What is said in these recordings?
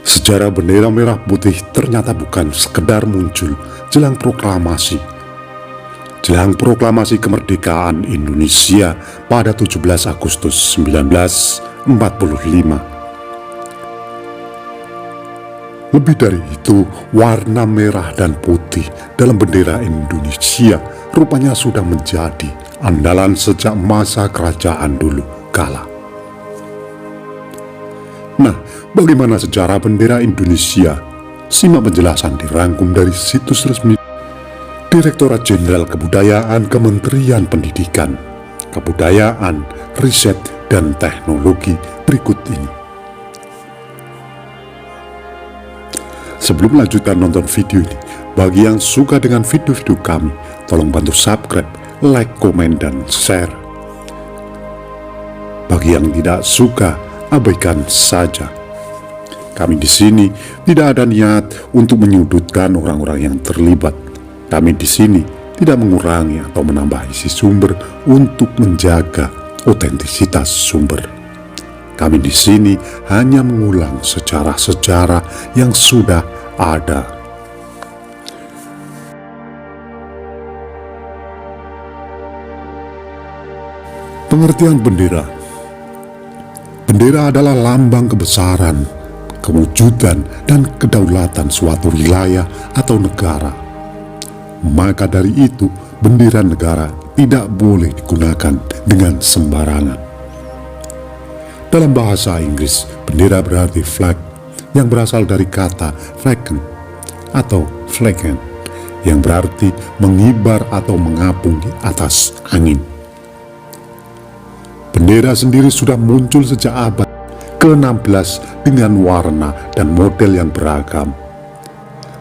Sejarah bendera merah putih ternyata bukan sekedar muncul jelang proklamasi. Jelang proklamasi kemerdekaan Indonesia pada 17 Agustus 1945. Lebih dari itu, warna merah dan putih dalam bendera Indonesia rupanya sudah menjadi andalan sejak masa kerajaan dulu kala. Nah, bagaimana sejarah bendera Indonesia? Simak penjelasan dirangkum dari situs resmi Direktorat Jenderal Kebudayaan Kementerian Pendidikan, Kebudayaan, Riset, dan Teknologi berikut ini. Sebelum melanjutkan nonton video ini, bagi yang suka dengan video-video kami, tolong bantu subscribe, like, komen, dan share. Bagi yang tidak suka, abaikan saja. Kami di sini tidak ada niat untuk menyudutkan orang-orang yang terlibat. Kami di sini tidak mengurangi atau menambah isi sumber untuk menjaga otentisitas sumber. Kami di sini hanya mengulang sejarah-sejarah yang sudah ada. Pengertian bendera. Bendera adalah lambang kebesaran, kewujudan, dan kedaulatan suatu wilayah atau negara. Maka dari itu, bendera negara tidak boleh digunakan dengan sembarangan. Dalam bahasa Inggris, bendera berarti flag, yang berasal dari kata flagen atau flagen, yang berarti mengibar atau mengapung di atas angin. Bendera sendiri sudah muncul sejak abad ke-16 dengan warna dan model yang beragam.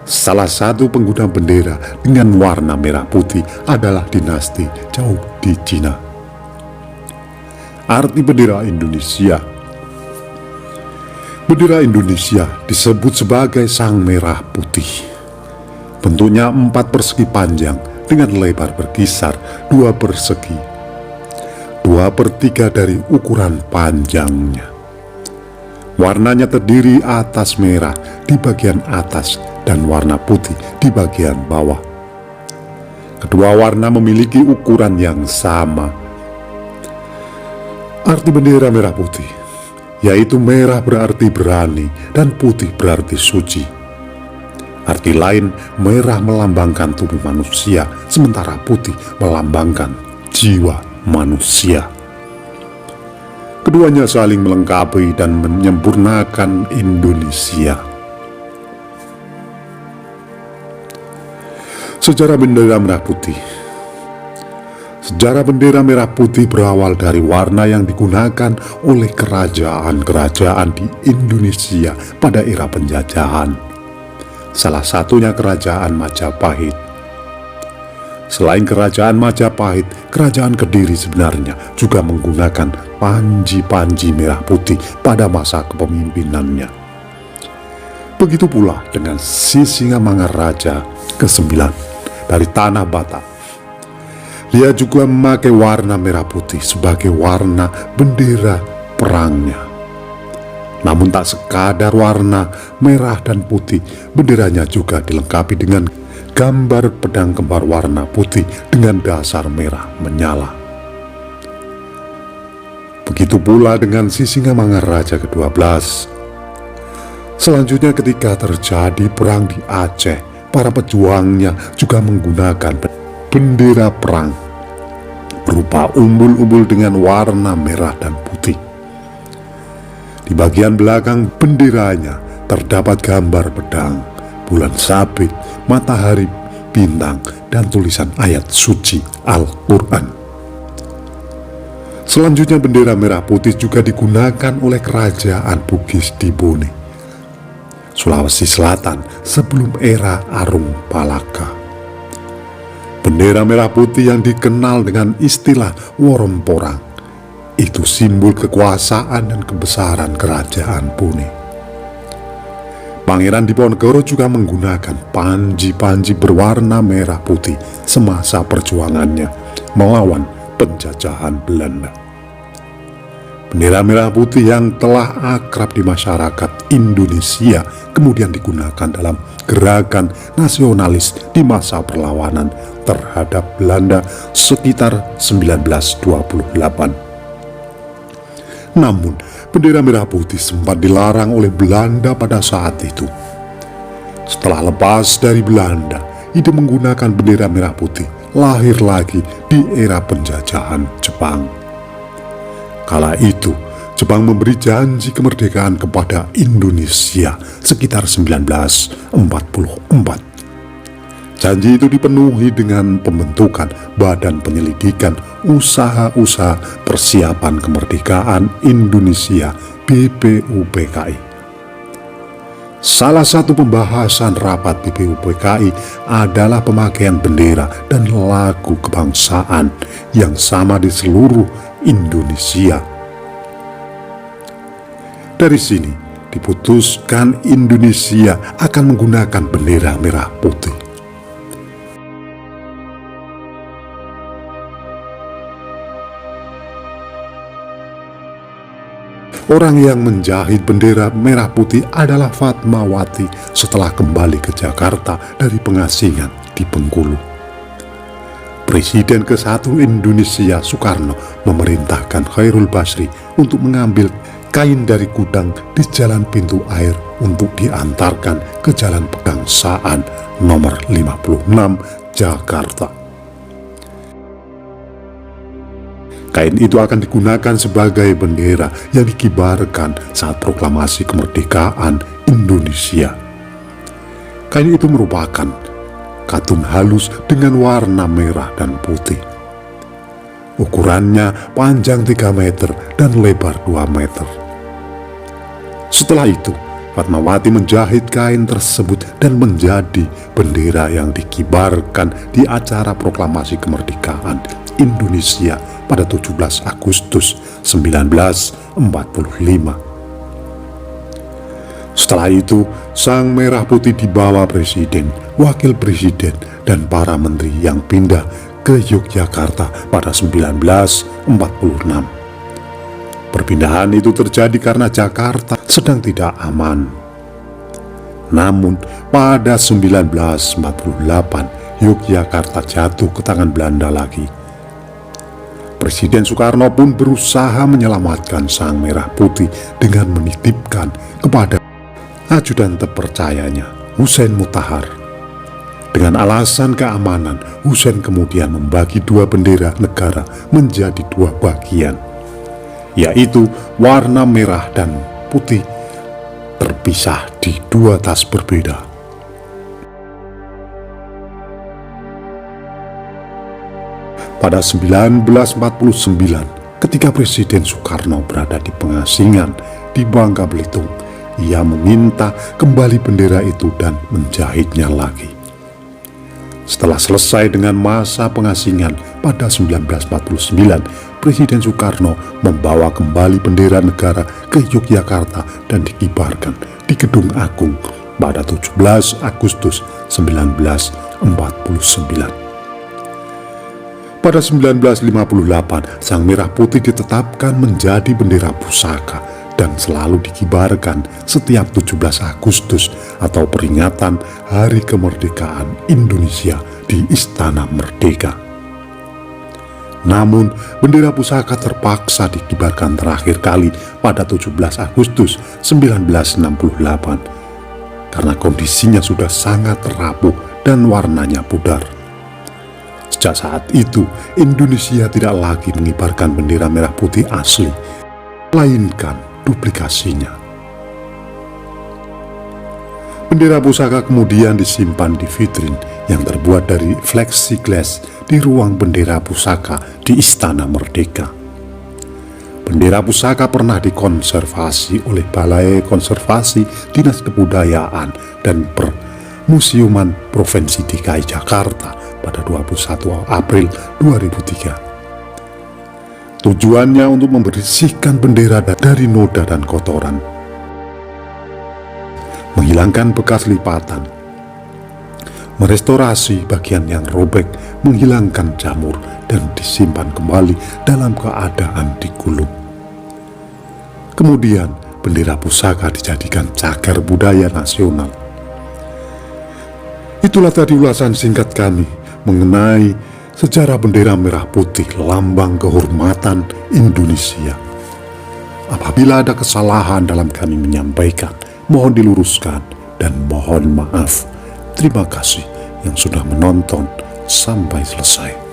Salah satu pengguna bendera dengan warna merah putih adalah dinasti Zhou di Cina. Arti bendera Indonesia. Bendera Indonesia disebut sebagai Sang Merah Putih. Bentuknya 4 persegi panjang dengan lebar berkisar 2 persegi, 2/3 dari ukuran panjangnya. Warnanya terdiri atas merah di bagian atas dan warna putih di bagian bawah. Kedua warna memiliki ukuran yang sama. Arti bendera merah putih, yaitu merah berarti berani dan putih berarti suci. Arti lain, merah melambangkan tubuh manusia, sementara putih melambangkan jiwa manusia. Keduanya saling melengkapi dan menyempurnakan Indonesia. Sejarah bendera merah putih. Sejarah bendera merah putih berawal dari warna yang digunakan oleh kerajaan-kerajaan di Indonesia pada era penjajahan. Salah satunya Kerajaan Majapahit. Selain Kerajaan Majapahit, Kerajaan Kediri sebenarnya juga menggunakan panji-panji merah putih pada masa kepemimpinannya. Begitu pula dengan Sisingamangaraja ke-9 dari Tanah Batak. Dia juga memakai warna merah putih sebagai warna bendera perangnya. Namun tak sekadar warna merah dan putih, benderanya juga dilengkapi dengan gambar pedang kembar warna putih dengan dasar merah menyala. Begitu pula dengan Sisingamangaraja ke-12. Selanjutnya ketika terjadi perang di Aceh, para pejuangnya juga menggunakan bendera perang berupa umbul-umbul dengan warna merah dan putih. Di bagian belakang benderanya terdapat gambar pedang, bulan sabit, matahari, bintang, dan tulisan ayat suci Al-Quran. Selanjutnya bendera merah putih juga digunakan oleh Kerajaan Bugis di Bone, Sulawesi Selatan sebelum era Arung Palaka. Bendera merah putih yang dikenal dengan istilah Woromporang itu simbol kekuasaan dan kebesaran Kerajaan Bone. Pangeran Diponegoro juga menggunakan panji-panji berwarna merah putih semasa perjuangannya melawan penjajahan Belanda. Bendera merah putih yang telah akrab di masyarakat Indonesia kemudian digunakan dalam gerakan nasionalis di masa perlawanan terhadap Belanda sekitar 1928. Namun, bendera merah putih sempat dilarang oleh Belanda pada saat itu. Setelah lepas dari Belanda, ide menggunakan bendera merah putih lahir lagi di era penjajahan Jepang. Kala itu, Jepang memberi janji kemerdekaan kepada Indonesia sekitar 1944. Janji itu dipenuhi dengan pembentukan Badan Penyelidikan Usaha-usaha Persiapan Kemerdekaan Indonesia (BPUPKI). Salah satu pembahasan rapat BPUPKI adalah pemakaian bendera dan lagu kebangsaan yang sama di seluruh Indonesia. Dari sini diputuskan Indonesia akan menggunakan bendera merah putih. Orang yang menjahit bendera merah putih adalah Fatmawati setelah kembali ke Jakarta dari pengasingan di Bengkulu. Presiden ke-1 Indonesia Soekarno memerintahkan Khairul Basri untuk mengambil kain dari gudang di Jalan Pintu Air untuk diantarkan ke Jalan Pegangsaan nomor 56 Jakarta. Kain itu akan digunakan sebagai bendera yang dikibarkan saat proklamasi kemerdekaan Indonesia. Kain itu merupakan katun halus dengan warna merah dan putih. Ukurannya panjang 3 meter dan lebar 2 meter. Setelah itu, Fatmawati menjahit kain tersebut dan menjadi bendera yang dikibarkan di acara proklamasi kemerdekaan Indonesia pada 17 Agustus 1945. Setelah itu, sang merah putih dibawa presiden, wakil presiden, dan para menteri yang pindah ke Yogyakarta pada 1946. Perpindahan itu terjadi karena Jakarta sedang tidak aman. Namun, pada 1948, Yogyakarta jatuh ke tangan Belanda lagi. Presiden Soekarno pun berusaha menyelamatkan sang merah putih dengan menitipkan kepada ajudan terpercayanya, Hussein Mutahar. Dengan alasan keamanan, Hussein kemudian membagi 2 bendera negara menjadi 2 bagian, yaitu warna merah dan putih terpisah di 2 tas berbeda. Pada 1949, ketika Presiden Soekarno berada di pengasingan di Bangka Belitung, ia meminta kembali bendera itu dan menjahitnya lagi. Setelah selesai dengan masa pengasingan pada 1949, Presiden Soekarno membawa kembali bendera negara ke Yogyakarta dan dikibarkan di Gedung Agung pada 17 Agustus 1949. Pada 1958, sang merah putih ditetapkan menjadi bendera pusaka dan selalu dikibarkan setiap 17 Agustus atau peringatan Hari Kemerdekaan Indonesia di Istana Merdeka. Namun, bendera pusaka terpaksa dikibarkan terakhir kali pada 17 Agustus 1968 karena kondisinya sudah sangat rapuh dan warnanya pudar. Sejak saat itu, Indonesia tidak lagi mengibarkan bendera merah putih asli, melainkan duplikasinya. Bendera pusaka kemudian disimpan di vitrin yang terbuat dari plexiglass di ruang bendera pusaka di Istana Merdeka. Bendera pusaka pernah dikonservasi oleh Balai Konservasi Dinas Kebudayaan dan Permusiuman Provinsi DKI Jakarta pada 21 April 2003. Tujuannya untuk membersihkan bendera dari noda dan kotoran, menghilangkan bekas lipatan, merestorasi bagian yang robek, menghilangkan jamur, dan disimpan kembali dalam keadaan digulung. Kemudian bendera pusaka dijadikan cagar budaya nasional. Itulah tadi ulasan singkat kami mengenai sejarah bendera merah putih, lambang kehormatan Indonesia. Apabila ada kesalahan dalam kami menyampaikan, mohon diluruskan dan mohon maaf. Terima kasih yang sudah menonton sampai selesai.